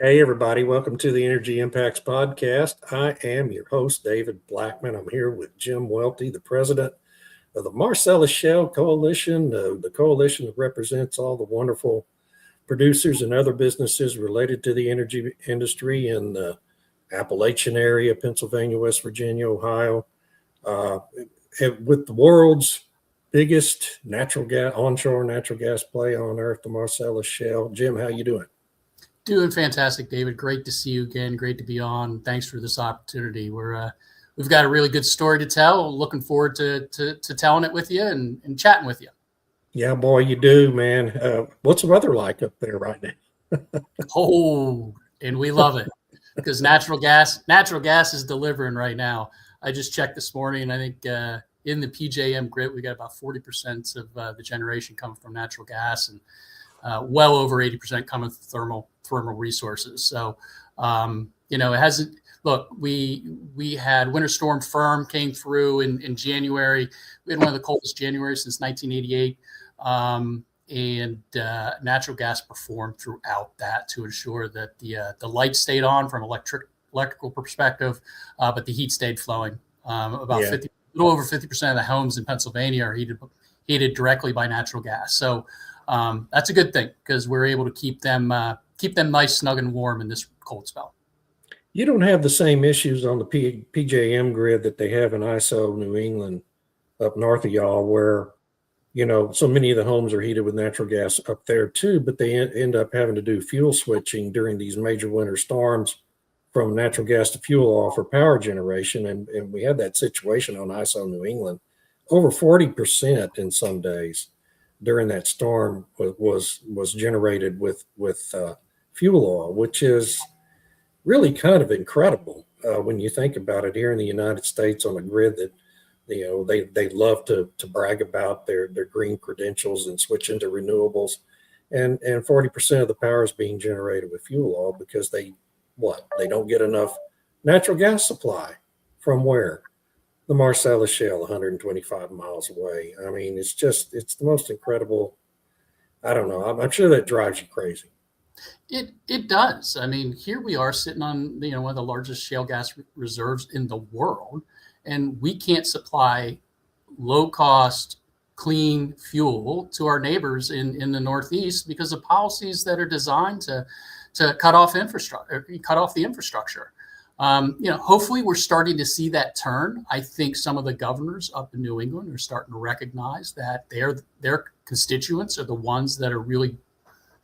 Hey, everybody. Welcome to the Energy Impacts Podcast. I am your host, David Blackman. I'm here with Jim Welty, the president of the Marcellus Shale Coalition, the coalition that represents all the wonderful producers and other businesses related to the energy industry in the Appalachian area, Pennsylvania, West Virginia, Ohio, with the world's biggest onshore natural gas play on earth, the Marcellus Shale. Jim, how you doing? Doing fantastic, David. Great to see you again. Great to be on. Thanks for this opportunity. We've got a really good story to tell. Looking forward to telling it with you and chatting with you. Yeah, boy, you do, man. What's the weather like up there right now? Oh, and we love it because natural gas is delivering right now. I just checked this morning, and I think in the PJM grid, we got about 40% of the generation coming from natural gas, and well over 80% coming from thermal resources. So, it hasn't. Look, we had Winter Storm Firm came through in January. We had one of the coldest Januaries since 1988. And natural gas performed throughout that to ensure that the light stayed on from electrical perspective, but the heat stayed flowing. A little over 50% of the homes in Pennsylvania are heated directly by natural gas. So that's a good thing because we're able to keep them nice, snug, and warm in this cold spell. You don't have the same issues on the PJM grid that they have in ISO New England up north of y'all, where so many of the homes are heated with natural gas up there too, but they end up having to do fuel switching during these major winter storms from natural gas to fuel oil for power generation. And we had that situation on ISO New England. Over 40% in some days during that storm was generated with fuel oil, which is really kind of incredible when you think about it here in the United States on a grid that they love to brag about their green credentials and switch into renewables, and 40% of the power is being generated with fuel oil because they don't get enough natural gas supply from where? The Marcellus Shale, 125 miles away. I mean, it's the most incredible. I don't know. I'm sure that drives you crazy. It does. I mean, here we are sitting on one of the largest shale gas reserves in the world, and we can't supply low-cost, clean fuel to our neighbors in the Northeast because of policies that are designed to cut off the infrastructure. Hopefully we're starting to see that turn. I think some of the governors up in New England are starting to recognize that their constituents are the ones that are really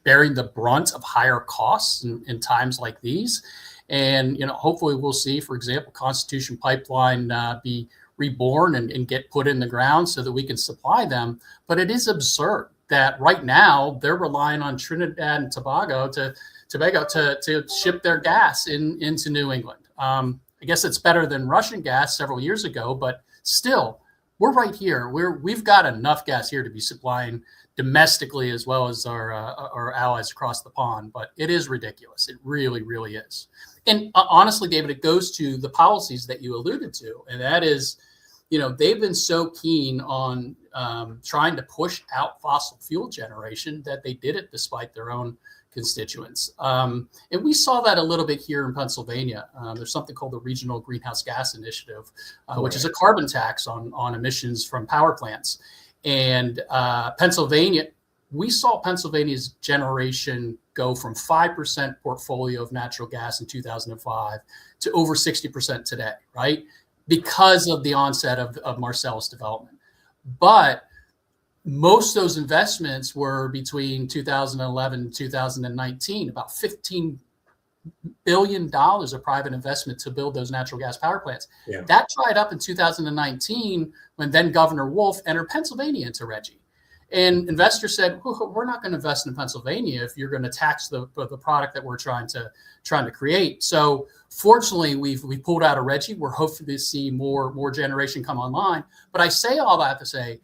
bearing the brunt of higher costs in times like these. And, hopefully we'll see, for example, Constitution Pipeline be reborn and get put in the ground so that we can supply them. But it is absurd that right now they're relying on Trinidad and Tobago to ship their gas into New England. I guess it's better than Russian gas several years ago, but still, we're right here. We've got enough gas here to be supplying domestically as well as our allies across the pond. But it is ridiculous. It really, really is. And honestly, David, it goes to the policies that you alluded to, and that is, they've been so keen on trying to push out fossil fuel generation that they did it despite their own constituents. And we saw that a little bit here in Pennsylvania. There's something called the Regional Greenhouse Gas Initiative, which is a carbon tax on emissions from power plants. And we saw Pennsylvania's generation go from 5% portfolio of natural gas in 2005 to over 60% today, right? Because of the onset of Marcellus development. But most of those investments were between 2011 and 2019, about $15 billion of private investment to build those natural gas power plants. Yeah. That dried up in 2019 when then Governor Wolf entered Pennsylvania into RGGI. And investors said, we're not going to invest in Pennsylvania if you're going to tax the product that we're trying to create. So fortunately, we pulled out of RGGI. We're hoping to see more generation come online. But I say all that to say,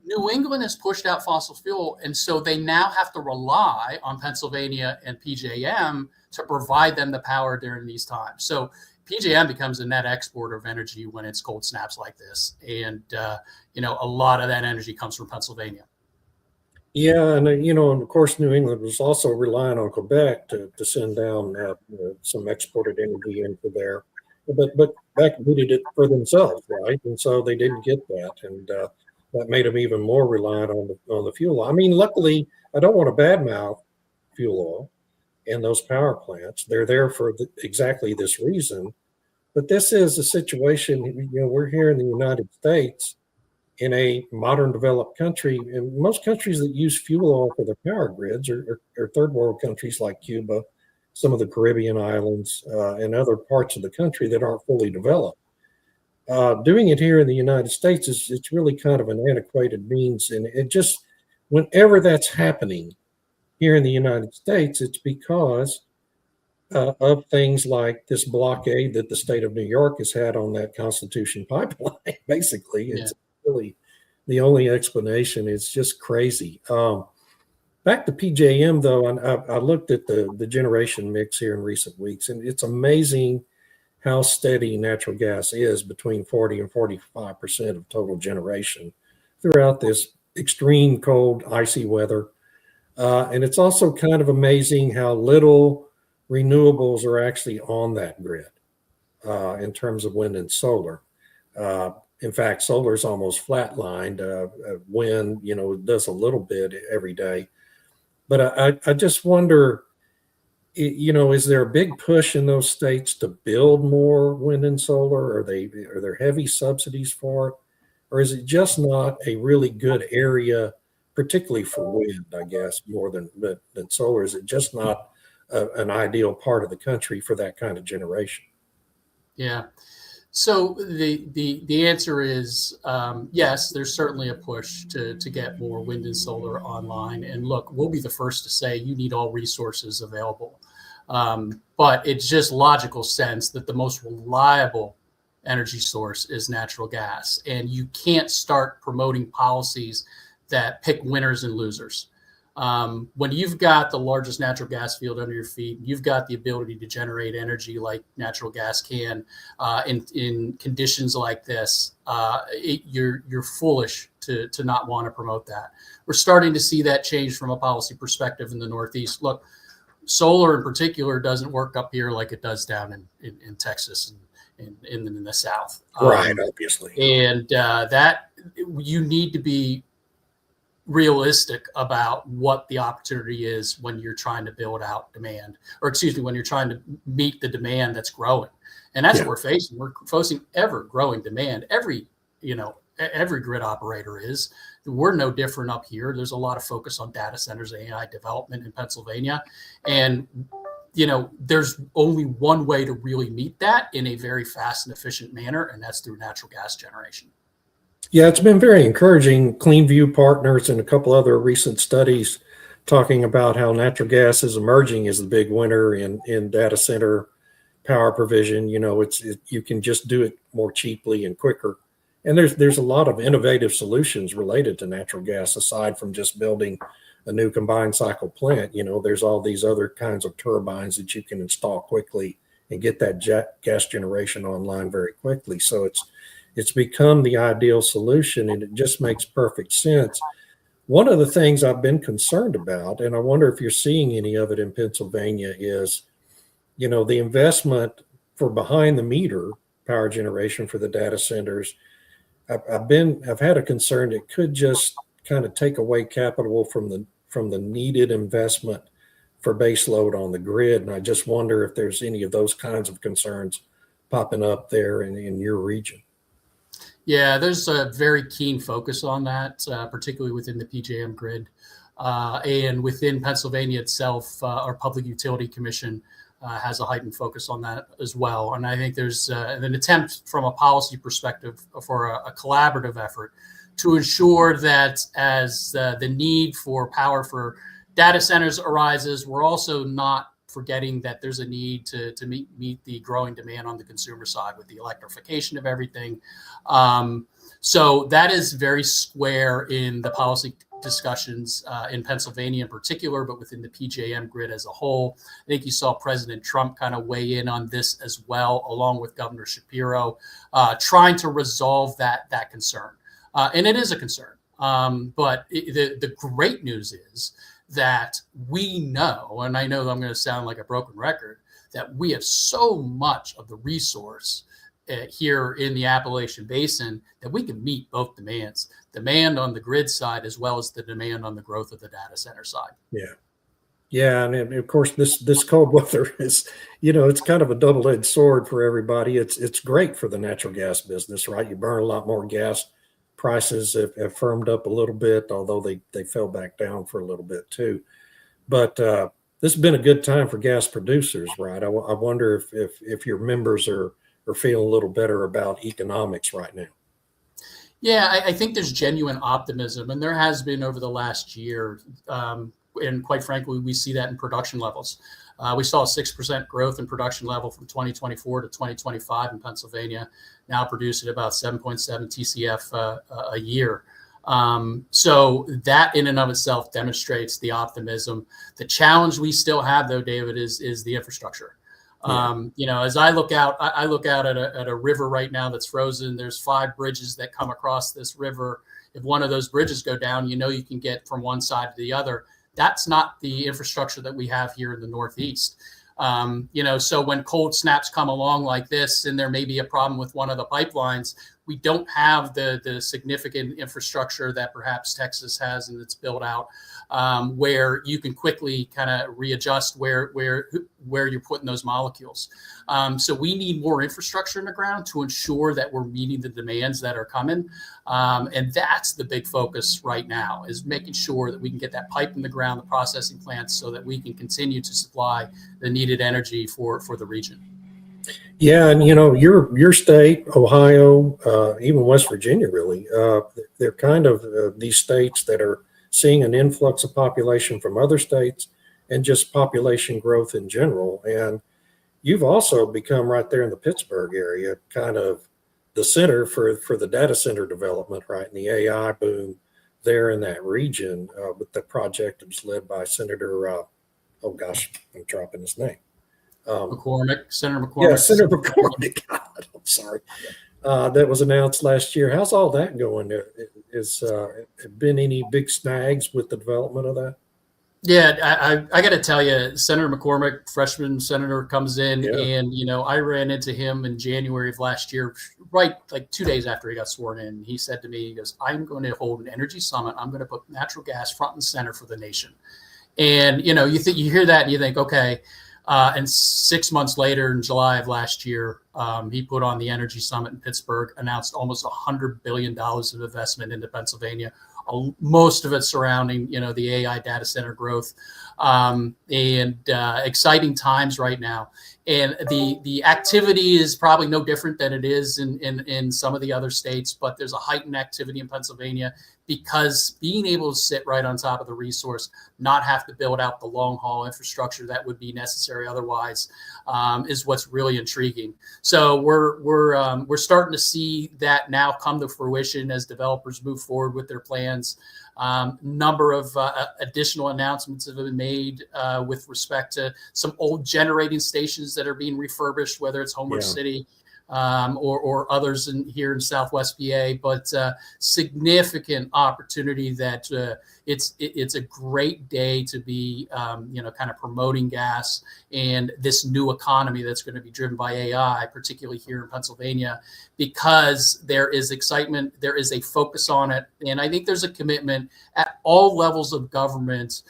New England has pushed out fossil fuel, and so they now have to rely on Pennsylvania and PJM to provide them the power during these times. So PJM becomes a net exporter of energy when it's cold snaps like this. And, a lot of that energy comes from Pennsylvania. Yeah, and and of course, New England was also relying on Quebec to send down some exported energy into there, but Quebec needed it for themselves, right? And so they didn't get that, and that made them even more reliant on the fuel oil. I mean, luckily, I don't want to badmouth fuel oil and those power plants. They're there for exactly this reason. But this is a situation. We're here in the United States in a modern developed country, and most countries that use fuel oil for their power grids are third world countries like Cuba, some of the Caribbean islands, and other parts of the country that aren't fully developed. Doing it here in the United States is it's really kind of an antiquated means, and it just whenever that's happening here in the United States, it's because of things like this blockade that the state of New York has had on that Constitution pipeline. Basically, Yeah. it's really the only explanation. It's just crazy. Back to PJM though, and I looked at the generation mix here in recent weeks, and it's amazing how steady natural gas is between 40 and 45% of total generation throughout this extreme cold, icy weather. And it's also kind of amazing how little renewables are actually on that grid in terms of wind and solar. In fact, solar is almost flatlined. Wind, it does a little bit every day. But I just wonder, is there a big push in those states to build more wind and solar? Are there heavy subsidies for it? Or is it just not a really good area, particularly for wind, I guess, more than solar? Is it just not an ideal part of the country for that kind of generation? Yeah. So the answer is yes. There's certainly a push to get more wind and solar online. And look, we'll be the first to say you need all resources available. But it's just logical sense that the most reliable energy source is natural gas, and you can't start promoting policies that pick winners and losers. When you've got the largest natural gas field under your feet, you've got the ability to generate energy like natural gas can in conditions like this. You're foolish to not want to promote that. We're starting to see that change from a policy perspective in the Northeast. Look, solar in particular doesn't work up here like it does down in Texas and in the South. Right, obviously. And that you need to be realistic about what the opportunity is when you're trying to build out demand, or excuse me, when you're trying to meet the demand that's growing. And that's what we're facing. We're facing ever growing demand. Every grid operator is. We're no different up here. There's a lot of focus on data centers and AI development in Pennsylvania. And there's only one way to really meet that in a very fast and efficient manner, and that's through natural gas generation. Yeah, it's been very encouraging. Cleanview Partners and a couple other recent studies talking about how natural gas is emerging as the big winner in data center power provision. You can just do it more cheaply and quicker. And there's a lot of innovative solutions related to natural gas aside from just building a new combined cycle plant. There's all these other kinds of turbines that you can install quickly and get that gas generation online very quickly. So it's become the ideal solution, and it just makes perfect sense. One of the things I've been concerned about, and I wonder if you're seeing any of it in Pennsylvania, is, the investment for behind the meter power generation for the data centers. I've had a concern it could just kind of take away capital from the needed investment for base load on the grid. And I just wonder if there's any of those kinds of concerns popping up there in your region. Yeah, there's a very keen focus on that, particularly within the PJM grid. And within Pennsylvania itself, our Public Utility Commission has a heightened focus on that as well. And I think there's an attempt from a policy perspective for a collaborative effort to ensure that as the need for power for data centers arises, we're also not forgetting that there's a need to meet the growing demand on the consumer side with the electrification of everything. So that is very square in the policy discussions in Pennsylvania in particular, but within the PJM grid as a whole. I think you saw President Trump kind of weigh in on this as well, along with Governor Shapiro, trying to resolve that concern. And it is a concern. But the great news is that we know, and I know that I'm going to sound like a broken record, that we have so much of the resource here in the Appalachian Basin that we can meet both demands, demand on the grid side as well as the demand on the growth of the data center side. Yeah. Yeah. And of course, this cold weather is, it's kind of a double-edged sword for everybody. It's great for the natural gas business, right? You burn a lot more gas. Prices have firmed up a little bit, although they fell back down for a little bit too. But this has been a good time for gas producers, right? I wonder if your members are feeling a little better about economics right now. Yeah, I think there's genuine optimism, and there has been over the last year. And quite frankly, we see that in production levels. We saw a 6% growth in production level from 2024 to 2025 in Pennsylvania, now produced at about 7.7 TCF a year. So that in and of itself demonstrates the optimism. The challenge we still have, though, David, is the infrastructure. Yeah. As I look out at a river right now that's frozen. There's 5 bridges that come across this river. If one of those bridges go down, you can get from one side to the other. That's not the infrastructure that we have here in the Northeast. So when cold snaps come along like this, and there may be a problem with one of the pipelines, we don't have the significant infrastructure that perhaps Texas has and it's built out, where you can quickly kind of readjust where you're putting those molecules. So we need more infrastructure in the ground to ensure that we're meeting the demands that are coming. And that's the big focus right now, is making sure that we can get that pipe in the ground, the processing plants, so that we can continue to supply the needed energy for the region. Yeah, and your state, Ohio, even West Virginia, really, they're kind of these states that are seeing an influx of population from other states and just population growth in general. And you've also become right there in the Pittsburgh area, kind of the center for the data center development, right? And the AI boom there in that region, with the project that was led by Senator, I'm dropping his name. Senator McCormick. Yeah, Senator McCormick. God, I'm sorry. That was announced last year. How's all that going? Has been any big snags with the development of that? Yeah, I got to tell you, Senator McCormick, freshman senator, comes in, and I ran into him in January of last year, right like 2 days after he got sworn in. He said to me, he goes, "I'm going to hold an energy summit. I'm going to put natural gas front and center for the nation." And you hear that and you think, okay. And 6 months later, in July of last year, he put on the Energy Summit in Pittsburgh, announced almost $100 billion of investment into Pennsylvania, most of it surrounding, the AI data center growth, and exciting times right now. And the activity is probably no different than it is in some of the other states, but there's a heightened activity in Pennsylvania because being able to sit right on top of the resource, not have to build out the long haul infrastructure that would be necessary otherwise, is what's really intriguing. So we're starting to see that now come to fruition as developers move forward with their plans. Number of additional announcements have been made with respect to some old generating stations that are being refurbished, whether it's Homer City or others here in Southwest PA, but significant opportunity that it's a great day to be, kind of promoting gas and this new economy that's going to be driven by AI, particularly here in Pennsylvania, because there is excitement, there is a focus on it. And I think there's a commitment at all levels of government,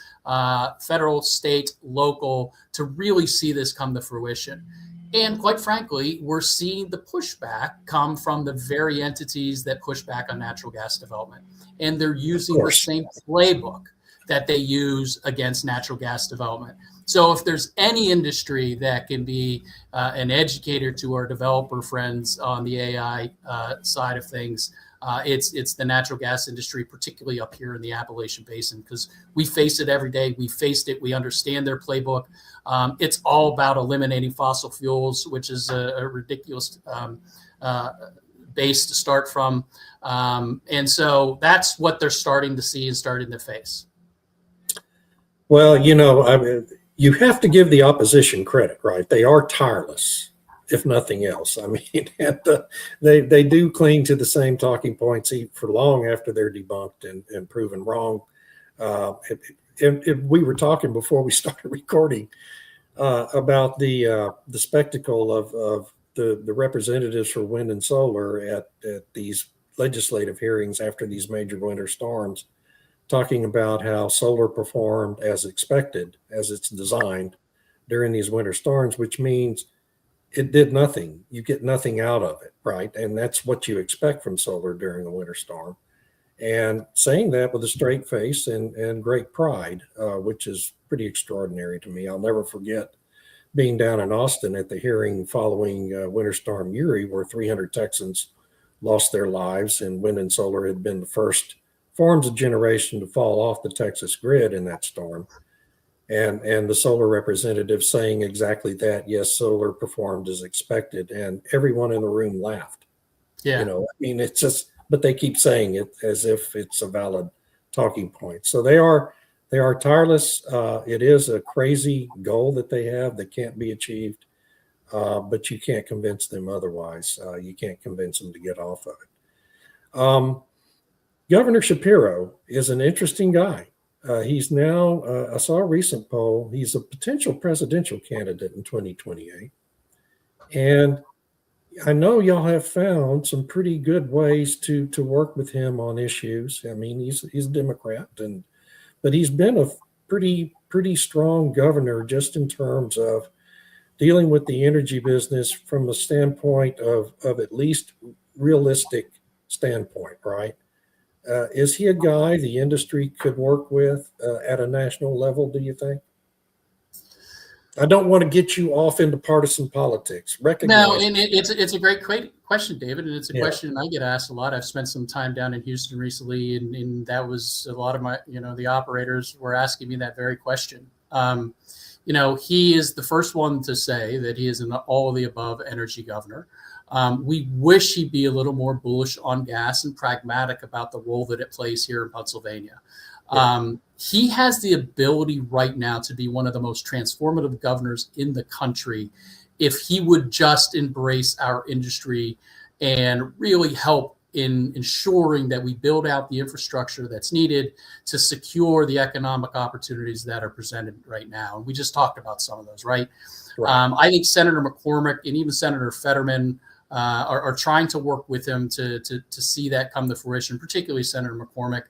federal, state, local, to really see this come to fruition. And quite frankly, we're seeing the pushback come from the very entities that push back on natural gas development. And they're using the same playbook that they use against natural gas development. So if there's any industry that can be an educator to our developer friends on the AI side of things, it's the natural gas industry, particularly up here in the Appalachian Basin, because we face it every day. We faced it. We understand their playbook. It's all about eliminating fossil fuels, which is a ridiculous base to start from. And so that's what they're starting to see and starting to face. Well, you have to give the opposition credit, right? They are tireless. if nothing else. I mean, they do cling to the same talking points for long after they're debunked and proven wrong. If we were talking before we started recording about the spectacle of the representatives for wind and solar at these legislative hearings after these major winter storms, talking about how solar performed as expected, as it's designed during these winter storms, which means it did nothing. You get nothing out of it, right? And that's what you expect from solar during a winter storm. And saying that with a straight face and great pride, which is pretty extraordinary to me. I'll never forget being down in Austin at the hearing following Winter Storm Uri, where 300 Texans lost their lives, and wind and solar had been the first forms of generation to fall off the Texas grid in that storm. And the solar representative saying exactly that. Yes, solar performed as expected, and everyone in the room laughed. Yeah. You know, I mean, it's just, but they keep saying it as if it's a valid talking point. So they are tireless. It is a crazy goal that they have that can't be achieved, but you can't convince them otherwise. You can't convince them to get off of it. Governor Shapiro is an interesting guy. He's now, I saw a recent poll, he's a potential presidential candidate in 2028. And I know y'all have found some pretty good ways to work with him on issues. I mean, he's a Democrat, but he's been a pretty strong governor just in terms of dealing with the energy business from a standpoint of at least realistic standpoint, right? Is he a guy the industry could work with at a national level, do you think? I don't want to get you off into partisan politics. No, and it's a great question, David, and it's a question I get asked a lot. I've spent some time down in Houston recently, and that was a lot of my, the operators were asking me that very question. He is the first one to say that he is an all of the above energy governor. We wish he'd be a little more bullish on gas and pragmatic about the role that it plays here in Pennsylvania. He has the ability right now to be one of the most transformative governors in the country if he would just embrace our industry and really help in ensuring that we build out the infrastructure that's needed to secure the economic opportunities that are presented right now. And we just talked about some of those, right? I think Senator McCormick and even Senator Fetterman are trying to work with him to see that come to fruition, particularly Senator McCormick.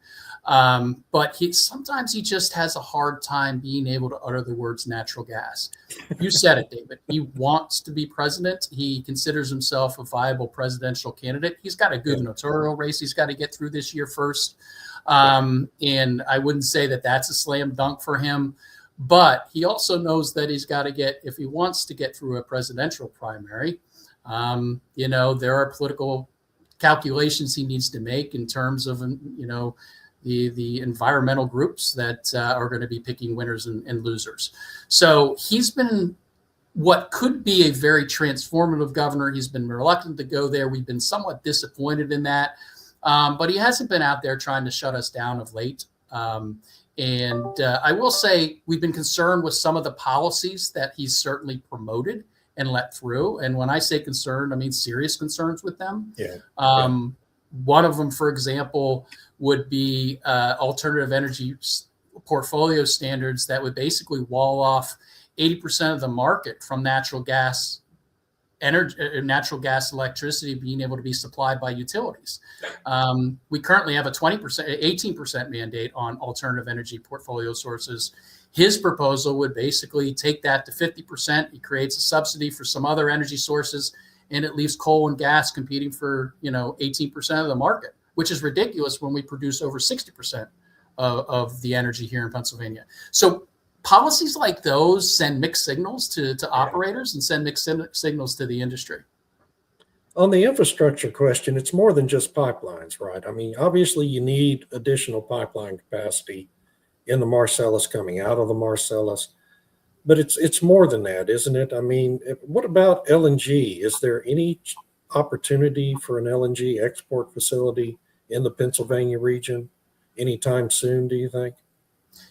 But sometimes he just has a hard time being able to utter the words natural gas. You said it, David. He wants to be president. He considers himself a viable presidential candidate. He's got a gubernatorial race he's got to get through this year first. And I wouldn't say that that's a slam dunk for him. But he also knows that he's got to get, if he wants to get through a presidential primary, there are political calculations he needs to make in terms of, the environmental groups that are going to be picking winners and losers. So he's been what could be a very transformative governor. He's been reluctant to go there. We've been somewhat disappointed in that, but he hasn't been out there trying to shut us down of late. And I will say we've been concerned with some of the policies that he's certainly promoted and let through. And when I say concerned, I mean serious concerns with them. One of them, for example, would be alternative energy portfolio standards that would basically wall off 80% of the market from natural gas electricity being able to be supplied by utilities. We currently have a 18% mandate on alternative energy portfolio sources. His proposal would basically take that to 50%. He creates a subsidy for some other energy sources, and it leaves coal and gas competing for 18% of the market, which is ridiculous when we produce over 60% of the energy here in Pennsylvania. So policies like those send mixed signals to operators and send mixed signals to the industry. On the infrastructure question, it's more than just pipelines, right? I mean, obviously you need additional pipeline capacity in the Marcellus, coming out of the Marcellus, but it's more than that, isn't it? I mean, what about LNG? Is there any opportunity for an LNG export facility in the Pennsylvania region anytime soon, do you think?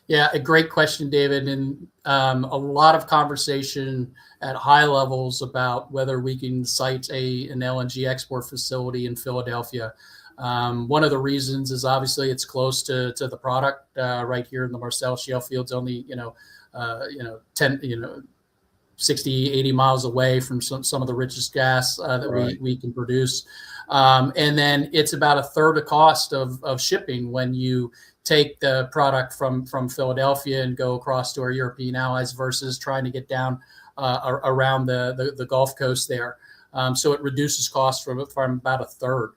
Yeah, a great question, David. And a lot of conversation at high levels about whether we can site an LNG export facility in Philadelphia. One of the reasons is obviously it's close to the product right here in the Marcellus Shale fields, only 10 60, 80 miles away from some of the richest gas that we can produce. And then it's about a third the cost of shipping when you take the product from Philadelphia and go across to our European allies versus trying to get down around the Gulf Coast there. So it reduces costs from about a third.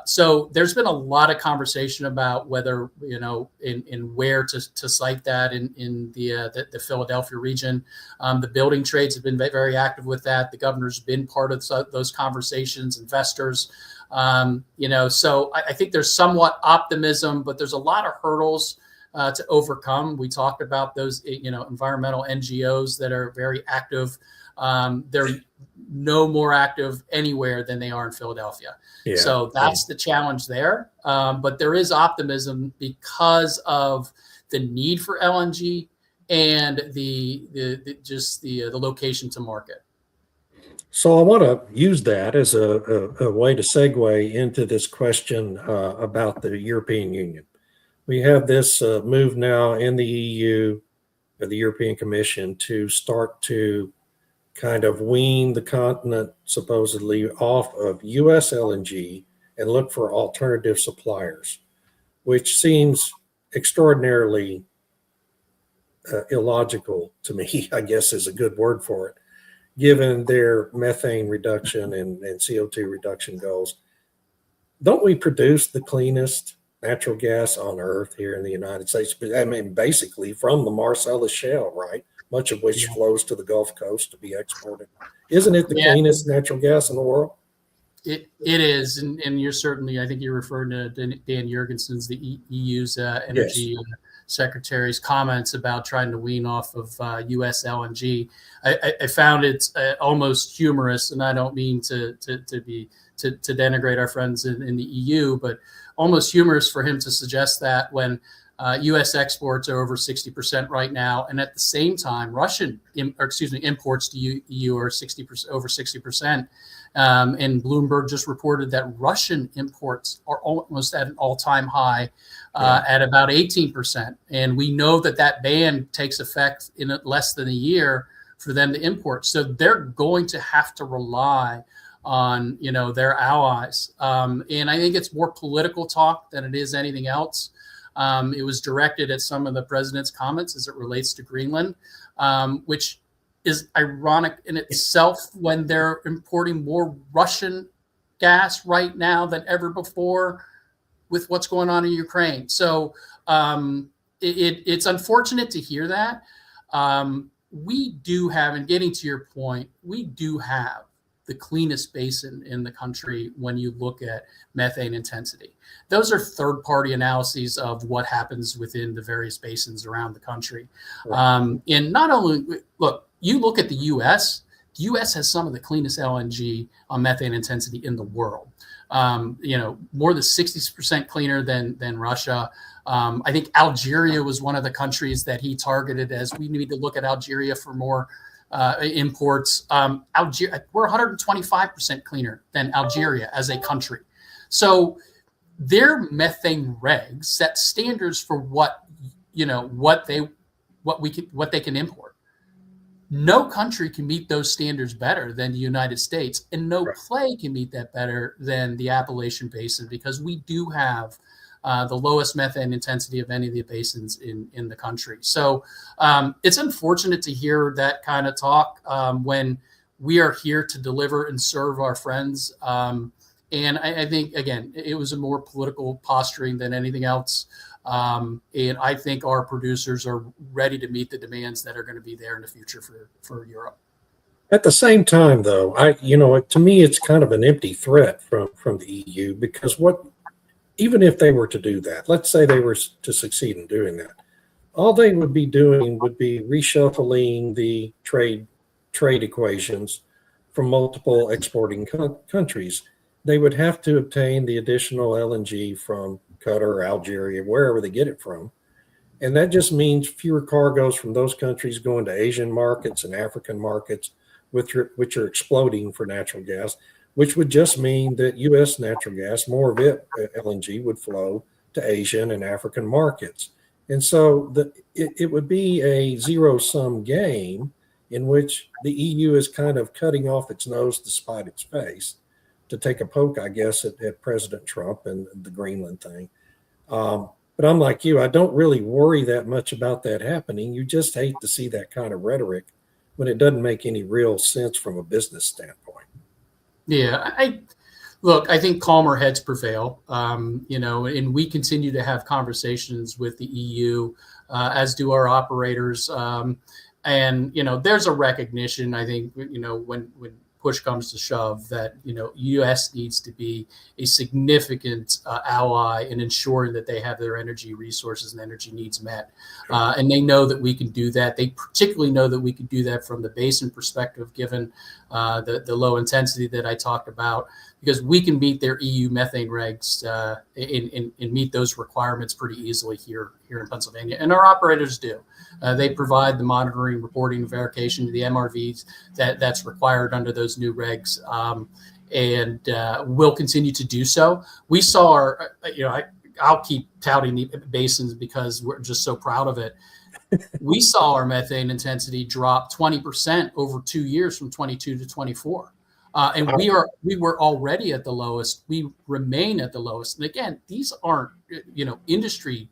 So there's been a lot of conversation about whether, in where to site that in the Philadelphia region. The building trades have been very active with that. The governor's been part of those conversations, investors. So I think there's somewhat optimism, but there's a lot of hurdles to overcome. We talked about those, environmental NGOs that are very active. They're no more active anywhere than they are in Philadelphia. Yeah. So that's the challenge there. But there is optimism because of the need for LNG and the location to market. So I want to use that as a way to segue into this question about the European Union. We have this move now in the EU, the European Commission, to start to kind of wean the continent supposedly off of U.S. LNG and look for alternative suppliers, which seems extraordinarily illogical to me, I guess is a good word for it, given their methane reduction and CO2 reduction goals. Don't we produce the cleanest natural gas on earth here in the United States? I mean, basically from the Marcellus Shale, right? Much of which flows to the Gulf Coast to be exported. Isn't it the cleanest natural gas in the world? It is, and you're certainly, I think you're referring to Dan Jurgensen's, the EU's energy secretary's comments about trying to wean off of U.S. LNG. I found it almost humorous, and I don't mean to denigrate our friends in the EU, but almost humorous for him to suggest that when U.S. exports are over 60% right now, and at the same time, imports to EU are over 60%. And Bloomberg just reported that Russian imports are almost at an all-time high at about 18%. And we know that ban takes effect in less than a year for them to import. So they're going to have to rely on, their allies. And I think it's more political talk than it is anything else. It was directed at some of the president's comments as it relates to Greenland, which is ironic in itself when they're importing more Russian gas right now than ever before with what's going on in Ukraine. So it's unfortunate to hear that. We do have, and getting to your point, we do have the cleanest basin in the country when you look at methane intensity. Those are third-party analyses of what happens within the various basins around the country. Right. And not only, you look at the U.S., the U.S. has some of the cleanest LNG on methane intensity in the world. More than 60% cleaner than Russia. I think Algeria was one of the countries that he targeted as we need to look at Algeria for more imports. Algeria, we're 125% cleaner than Algeria as a country. So their methane regs set standards for what they can import. No country can meet those standards better than the United States, and no play can meet that better than the Appalachian Basin, because we do have the lowest methane intensity of any of the basins in the country. So it's unfortunate to hear that kind of talk when we are here to deliver and serve our friends. And I think, again, it was a more political posturing than anything else. And I think our producers are ready to meet the demands that are going to be there in the future for Europe. At the same time, though, to me, it's kind of an empty threat from the EU, because even if they were to do that, let's say they were to succeed in doing that, all they would be doing would be reshuffling the trade equations from multiple exporting countries. They would have to obtain the additional LNG from Qatar, Algeria, wherever they get it from. And that just means fewer cargoes from those countries going to Asian markets and African markets, which are exploding for natural gas, which would just mean that U.S. natural gas, more of it, LNG, would flow to Asian and African markets. And so it would be a zero-sum game in which the EU is kind of cutting off its nose to spite its face, to take a poke, I guess, at President Trump and the Greenland thing. But I'm like you, I don't really worry that much about that happening. You just hate to see that kind of rhetoric when it doesn't make any real sense from a business standpoint. Yeah, I think calmer heads prevail, and we continue to have conversations with the EU, as do our operators. And there's a recognition, I think, when push comes to shove, that U.S. needs to be a significant ally in ensuring that they have their energy resources and energy needs met. And they know that we can do that. They particularly know that we can do that from the basin perspective, given the low intensity that I talked about, because we can meet their EU methane regs and meet those requirements pretty easily here in Pennsylvania. And our operators do. They provide the monitoring, reporting, and verification to the MRVs that's required under those new regs, and will continue to do so. We saw I'll keep touting the basins because we're just so proud of it. We saw our methane intensity drop 20% over 2 years, from 22 to 24. And we were already at the lowest. We remain at the lowest. And again, these aren't, industry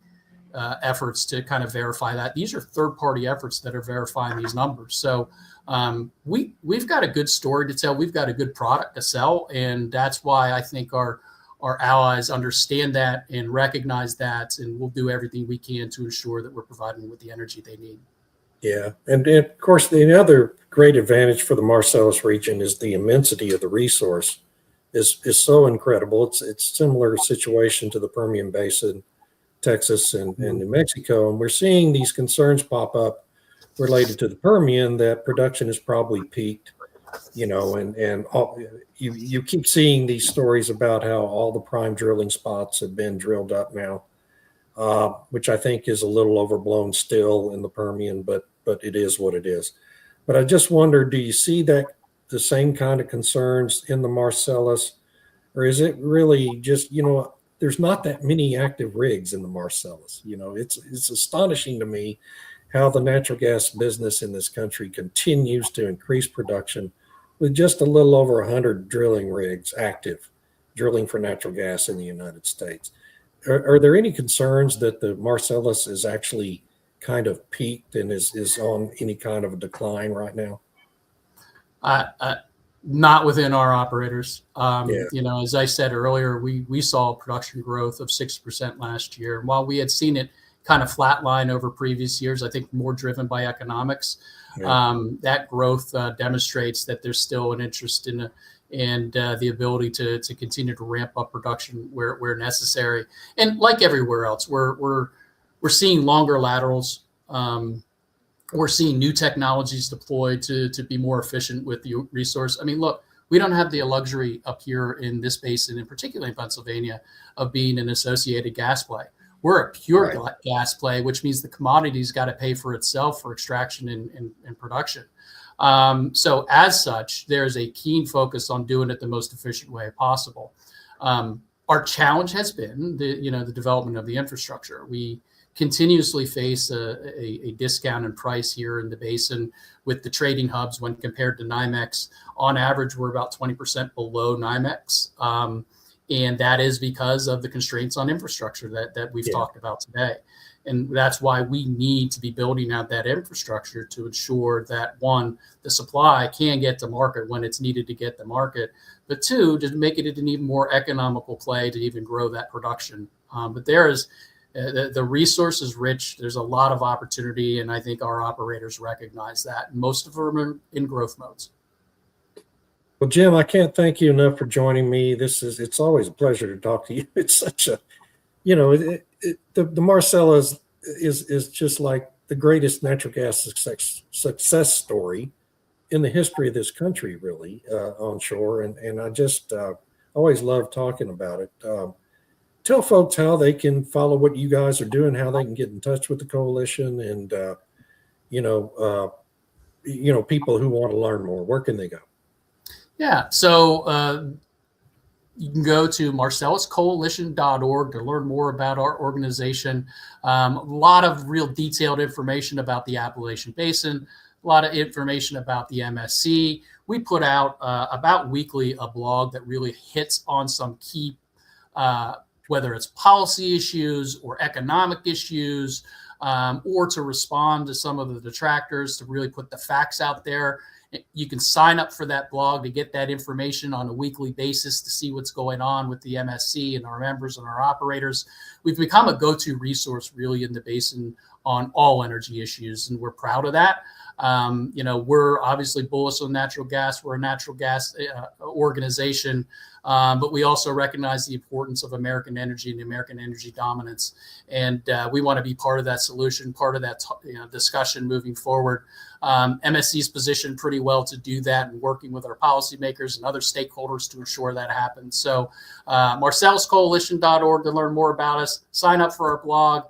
efforts to kind of verify that. These are third-party efforts that are verifying these numbers. So we've got a good story to tell. We've got a good product to sell, and that's why I think our allies understand that and recognize that, and we'll do everything we can to ensure that we're providing them with the energy they need. Yeah, and of course, the other great advantage for the Marcellus region is the immensity of the resource is so incredible. It's similar situation to the Permian Basin, Texas and New Mexico, and we're seeing these concerns pop up related to the Permian that production is probably peaked, and you keep seeing these stories about how all the prime drilling spots have been drilled up now, which I think is a little overblown still in the Permian, but it is what it is. But I just wonder, do you see that the same kind of concerns in the Marcellus, or is it really just, there's not that many active rigs in the Marcellus? It's astonishing to me how the natural gas business in this country continues to increase production with just a little over 100 drilling rigs active, drilling for natural gas in the United States. Are there any concerns that the Marcellus is actually kind of peaked and is on any kind of a decline right now? Not within our operators. Yeah. As I said earlier, we saw production growth of 6% last year. And while we had seen it kind of flatline over previous years, I think more driven by economics, that growth demonstrates that there's still an interest in the ability to continue to ramp up production where necessary. And like everywhere else, we're seeing longer laterals. We're seeing new technologies deployed to be more efficient with the resource. I mean, look, we don't have the luxury up here in this basin, and particularly in Pennsylvania, of being an associated gas play. We're a pure gas play, which means the commodity's got to pay for itself for extraction and production. So as such, there's a keen focus on doing it the most efficient way possible. Our challenge has been the development of the infrastructure. We continuously face a discount in price here in the basin with the trading hubs when compared to NYMEX. On average, we're about 20% below NYMEX. And that is because of the constraints on infrastructure that we've talked about today. And that's why we need to be building out that infrastructure to ensure that, one, the supply can get to market when it's needed to get to market, but two, to make it an even more economical play to even grow that production. But there is the resource is rich. There's a lot of opportunity, and I think our operators recognize that. Most of them are in growth modes. Well, Jim, I can't thank you enough for joining me. It's always a pleasure to talk to you. It's such a, the Marcellus is just like the greatest natural gas success story in the history of this country, really, onshore. And I just always love talking about it. tell folks how they can follow what you guys are doing, how they can get in touch with the coalition, and you know, people who want to learn more. Where can they go? Yeah, so you can go to marcelluscoalition.org to learn more about our organization. A lot of real detailed information about the Appalachian Basin, a lot of information about the MSC. We put out about weekly a blog that really hits on some key, whether it's policy issues or economic issues, or to respond to some of the detractors, to really put the facts out there. You can sign up for that blog to get that information on a weekly basis to see what's going on with the MSC and our members and our operators. We've become a go-to resource really in the basin on all energy issues, and we're proud of that. We're obviously bullish on natural gas. We're a natural gas organization, but we also recognize the importance of American energy and the American energy dominance. And we want to be part of that solution, part of that discussion moving forward. MSC's positioned pretty well to do that, and working with our policymakers and other stakeholders to ensure that happens. So marcelluscoalition.org to learn more about us. Sign up for our blog.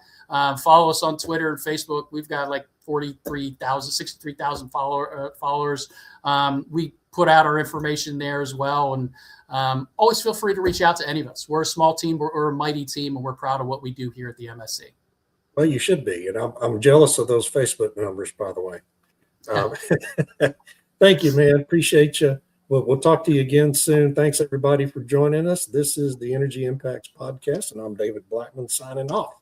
Follow us on Twitter and Facebook. We've got like 63,000 followers. We put out our information there as well. And always feel free to reach out to any of us. We're a small team, we're a mighty team, and we're proud of what we do here at the MSC. Well, you should be. And I'm jealous of those Facebook numbers, by the way. Thank you, man. Appreciate you. We'll talk to you again soon. Thanks, everybody, for joining us. This is the Energy Impacts Podcast, and I'm David Blackman signing off.